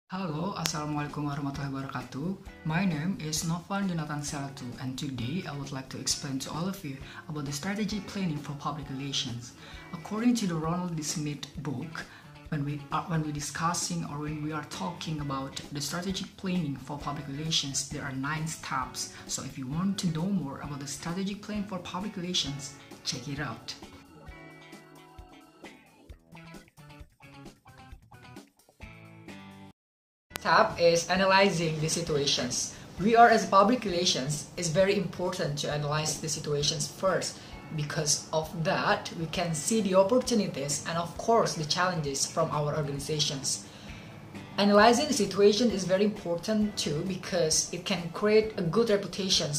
Halo, Assalamualaikum warahmatullahi wabarakatuh. My name is Novan Yonatan Seilatu, and today I would like to explain to all of you about the strategy planning for public relations. According to the Ronald D book, when we are talking about the strategic planning for public relations, there are 9 steps. So if you want to know more about the strategic plan for public relations, check it out. Step is analyzing the situations. We are as public relations, it's very important to analyze the situations first. Because of that, we can see the opportunities and of course the challenges from our organizations. Analyzing the situation is very important too because it can create a good reputation.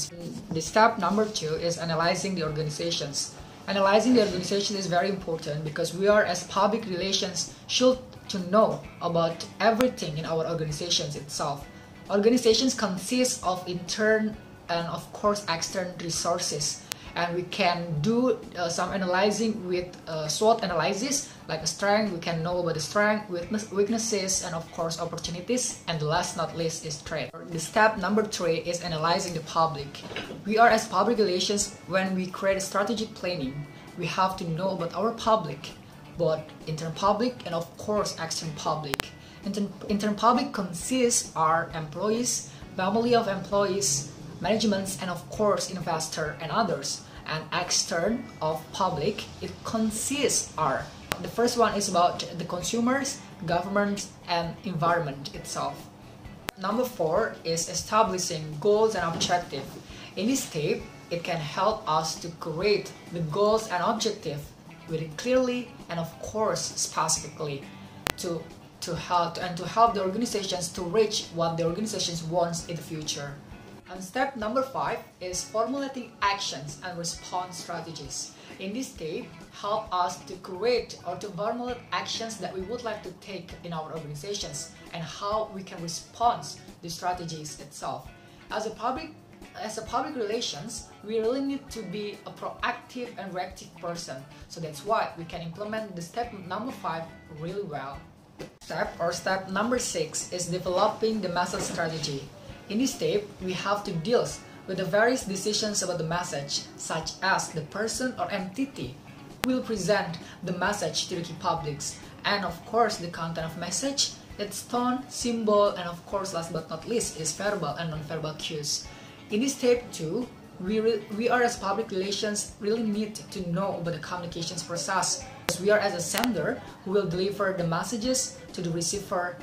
The step number 2 is analyzing the organizations. Analyzing the organization is very important because we are as public relations should to know about everything in our organizations itself. Organizations consist of internal and of course external resources, and we can do some analyzing with SWOT analysis, like a strength. We can know about the strength, weaknesses, and of course opportunities. And the last not least is threat. The step number 3 is analyzing the public. We are as public relations, when we create a strategic planning, we have to know about our public, both internal public and of course external public. Internal public consists our employees, family of employees, managements, and of course investor and others. And external of public, it consists our, the first one is about the consumers, government, and environment itself. Number 4 is establishing goals and objectives. In this step, it can help us to create the goals and objectives very clearly and of course specifically to help the organizations to reach what the organizations wants in the future. And step number 5 is formulating actions and response strategies. In this step, help us to create or to formulate actions that we would like to take in our organizations and how we can respond to the strategies itself. As a public relations, we really need to be a proactive and reactive person. So that's why we can implement the step number 5 really well. Step number 6 is developing the message strategy. In this step, we have to deal with the various decisions about the message, such as the person or entity will present the message to the key publics, and of course the content of message, its tone, symbol, and of course last but not least is verbal and non-verbal cues. In this step 2, we are as public relations really need to know about the communications process. We are as a sender who will deliver the messages to the receiver,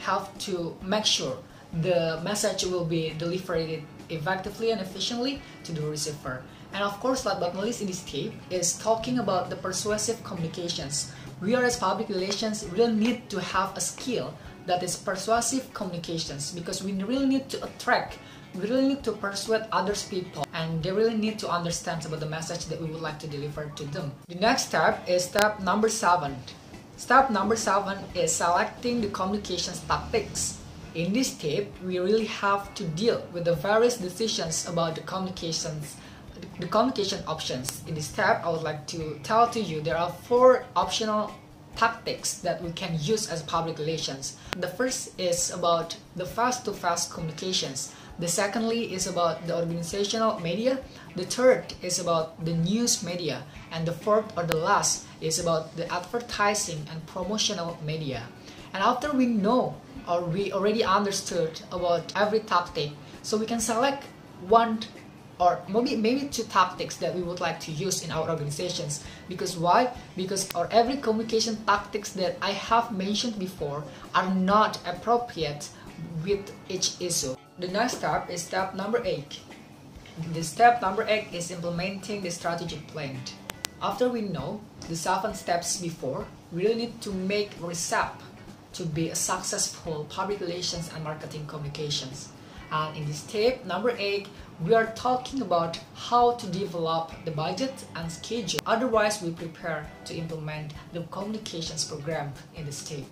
have to make sure the message will be delivered effectively and efficiently to the receiver. And of course, last but not least in this step is talking about the persuasive communications. We are as public relations really need to have a skill that is persuasive communications, because we really need to attract, we really need to persuade other people, and they really need to understand about the message that we would like to deliver to them. The next step is step number 7. Step number 7 is selecting the communications tactics. In this step, we really have to deal with the various decisions about the communication options. In this step, I would like to tell to you there are 4 optional tactics that we can use as public relations. The first is about the face-to-face communications. The secondly is about the organizational media. The third is about the news media. And the fourth or the last is about the advertising and promotional media. And after we know or we already understood about every tactic, so we can select one or maybe 2 tactics that we would like to use in our organizations. Because why? Because every communication tactics that I have mentioned before are not appropriate with each issue. The next step is step number 8. The step number 8 is implementing the strategic plan. After we know the 7 steps before, we really need to make a recipe to be a successful public relations and marketing communications. And in this step number 8, we are talking about how to develop the budget and schedule. Otherwise, we prepare to implement the communications program in this step.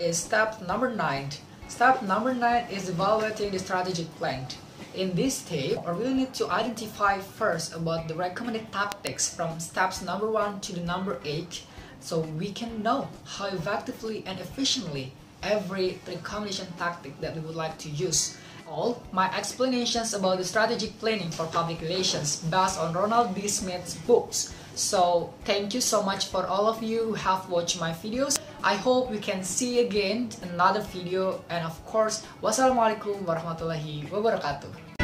Is step number 9. Step number 9 is evaluating the strategic plan. In this step, we really need to identify first about the recommended tactics from steps number 1 to the number 8, so we can know how effectively and efficiently every recommendation tactic that we would like to use. All my explanations about the strategic planning for public relations based on Ronald D. Smith's books. So thank you so much for all of you who have watched my videos. I hope we can see again another video, and of course wassalamualaikum warahmatullahi wabarakatuh.